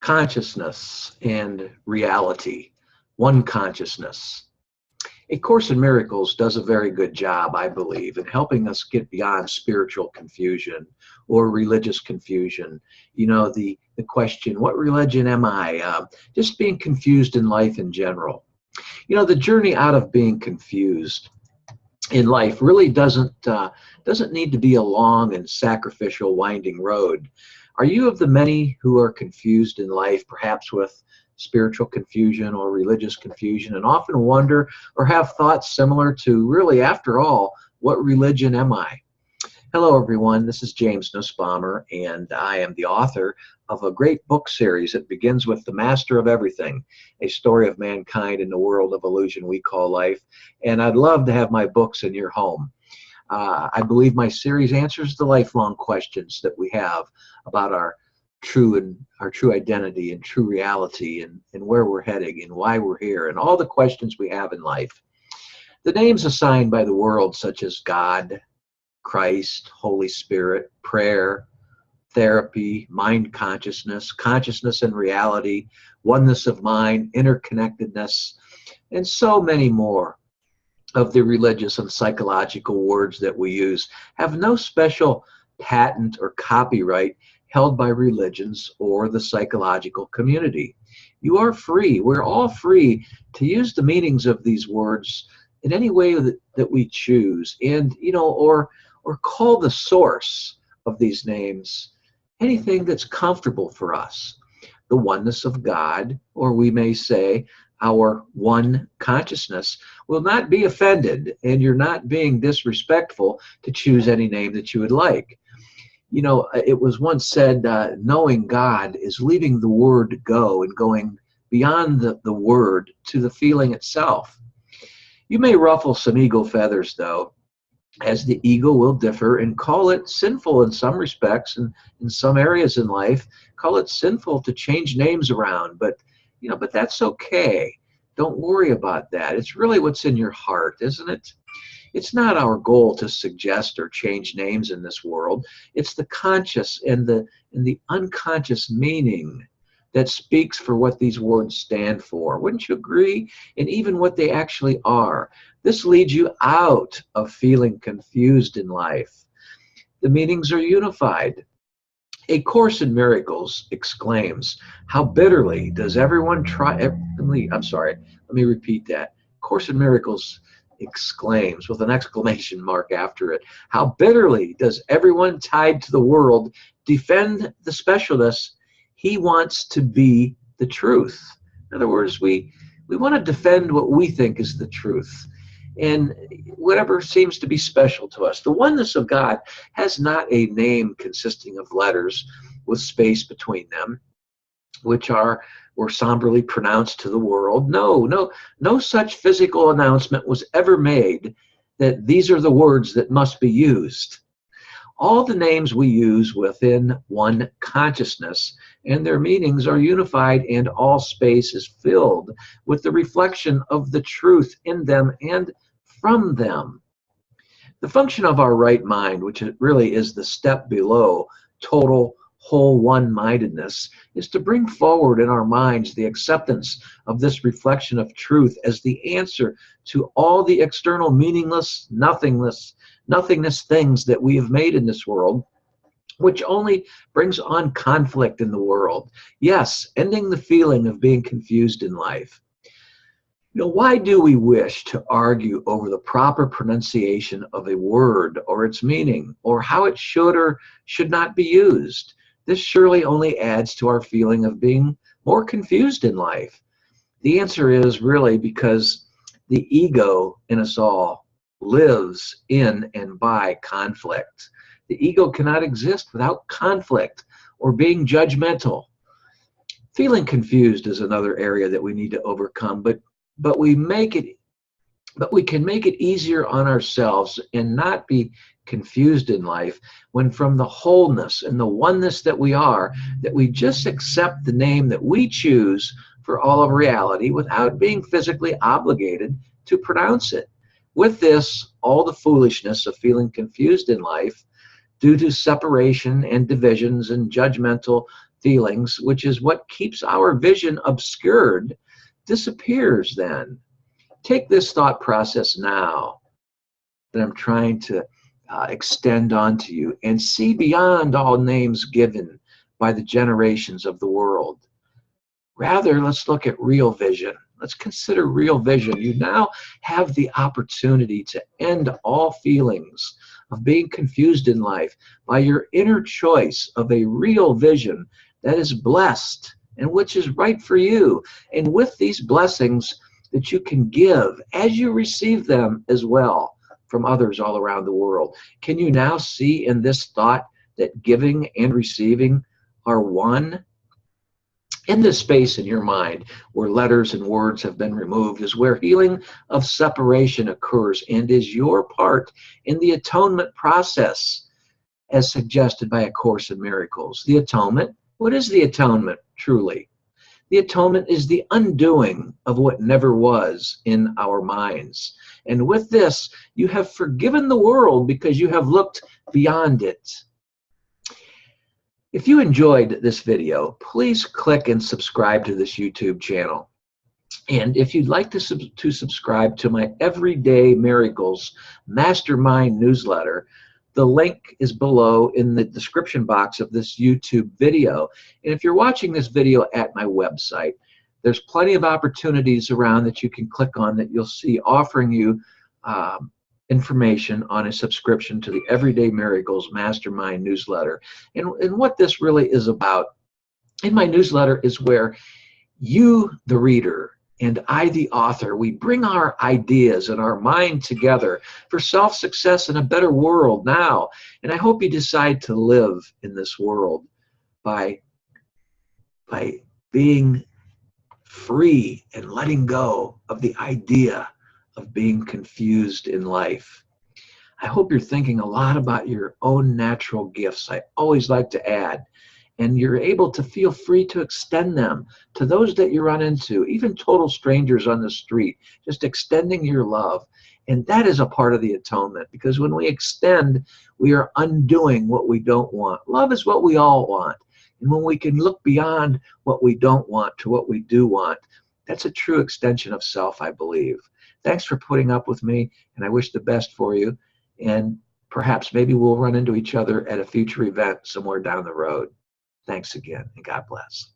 Consciousness and reality, one consciousness. A Course in Miracles does a very good job, I believe, in helping us get beyond spiritual confusion or religious confusion. The question, what religion am I? Just being confused in life in general. The journey out of being confused in life really doesn't need to be a long and sacrificial winding road. Are you of the many who are confused in life, perhaps with spiritual confusion or religious confusion, and often wonder or have thoughts similar to, really, after all, what religion am I? Hello, everyone. This is James Nussbaumer, and I am the author of a great book series that begins with The Master of Everything, a story of mankind in the world of illusion we call life. And I'd love to have my books in your home. I believe my series answers the lifelong questions that we have about our true identity and true reality, and where we're heading and why we're here, and all the questions we have in life. The names assigned by the world, such as God, Christ, Holy Spirit, prayer, therapy, mind consciousness, consciousness and reality, oneness of mind, interconnectedness, and so many more of the religious and psychological words that we use have no special patent or copyright held by religions or the psychological community. You are free. We're all free to use the meanings of these words in any way that we choose, and or call the source of these names anything that's comfortable for us. The oneness of God, or we may say our one consciousness, will not be offended, and you're not being disrespectful to choose any name that you would like. It was once said, knowing God is leaving the word go and going beyond the word to the feeling itself. You may ruffle some ego feathers, though, as the ego will differ and call it sinful in some respects, and in some areas in life, call it sinful to change names around. But that's okay. Don't worry about that. It's really what's in your heart, isn't it? It's not our goal to suggest or change names in this world. It's the conscious and the unconscious meaning that speaks for what these words stand for. Wouldn't you agree? And even what they actually are. This leads you out of feeling confused in life. The meanings are unified. A Course in Miracles exclaims, how bitterly does everyone try, let me repeat that. Course in Miracles exclaims, with an exclamation mark after it, how bitterly does everyone tied to the world defend the specialness he wants to be the truth. In other words, we want to defend what we think is the truth, and whatever seems to be special to us. The oneness of God has not a name consisting of letters with space between them, which were somberly pronounced to the world. No such physical announcement was ever made that these are the words that must be used. All the names we use within one consciousness and their meanings are unified, and all space is filled with the reflection of the truth in them and from them. The function of our right mind, which really is the step below total whole one-mindedness, is to bring forward in our minds the acceptance of this reflection of truth as the answer to all the external meaningless, nothingness things that we have made in this world, which only brings on conflict in the world. Yes, ending the feeling of being confused in life. Why do we wish to argue over the proper pronunciation of a word or its meaning, or how it should or should not be used? This surely only adds to our feeling of being more confused in life. The answer is really because the ego in us all lives in and by conflict. The ego cannot exist without conflict or being judgmental. Feeling confused is another area that we need to overcome, but we can make it easier on ourselves and not be confused in life when, from the wholeness and the oneness that we are, that we just accept the name that we choose for all of reality without being physically obligated to pronounce it. With this, all the foolishness of feeling confused in life due to separation and divisions and judgmental feelings, which is what keeps our vision obscured, disappears then. Take this thought process now that I'm trying to extend onto you and see beyond all names given by the generations of the world. Rather, let's look at real vision. Let's consider real vision. You now have the opportunity to end all feelings of being confused in life by your inner choice of a real vision that is blessed and which is right for you. And with these blessings that you can give as you receive them as well from others all around the world. Can you now see in this thought that giving and receiving are one? In this space in your mind where letters and words have been removed is where healing of separation occurs and is your part in the atonement process as suggested by A Course in Miracles. The atonement, what is the atonement truly? The atonement is the undoing of what never was in our minds. And with this, you have forgiven the world because you have looked beyond it. If you enjoyed this video, please click and subscribe to this YouTube channel. And if you'd like to subscribe to my Everyday Miracles Mastermind newsletter, the link is below in the description box of this YouTube video. And if you're watching this video at my website, there's plenty of opportunities around that you can click on that you'll see offering you information on a subscription to the Everyday Miracles Mastermind newsletter. And what this really is about in my newsletter is where you, the reader, and I, the author, we bring our ideas and our mind together for self-success in a better world now. And I hope you decide to live in this world by being free and letting go of the idea of being confused in life. I hope you're thinking a lot about your own natural gifts. I always like to add, and you're able to feel free to extend them to those that you run into, even total strangers on the street, just extending your love. And that is a part of the atonement, because when we extend, we are undoing what we don't want. Love is what we all want. And when we can look beyond what we don't want to what we do want, that's a true extension of self, I believe. Thanks for putting up with me, and I wish the best for you. And perhaps maybe we'll run into each other at a future event somewhere down the road. Thanks again, and God bless.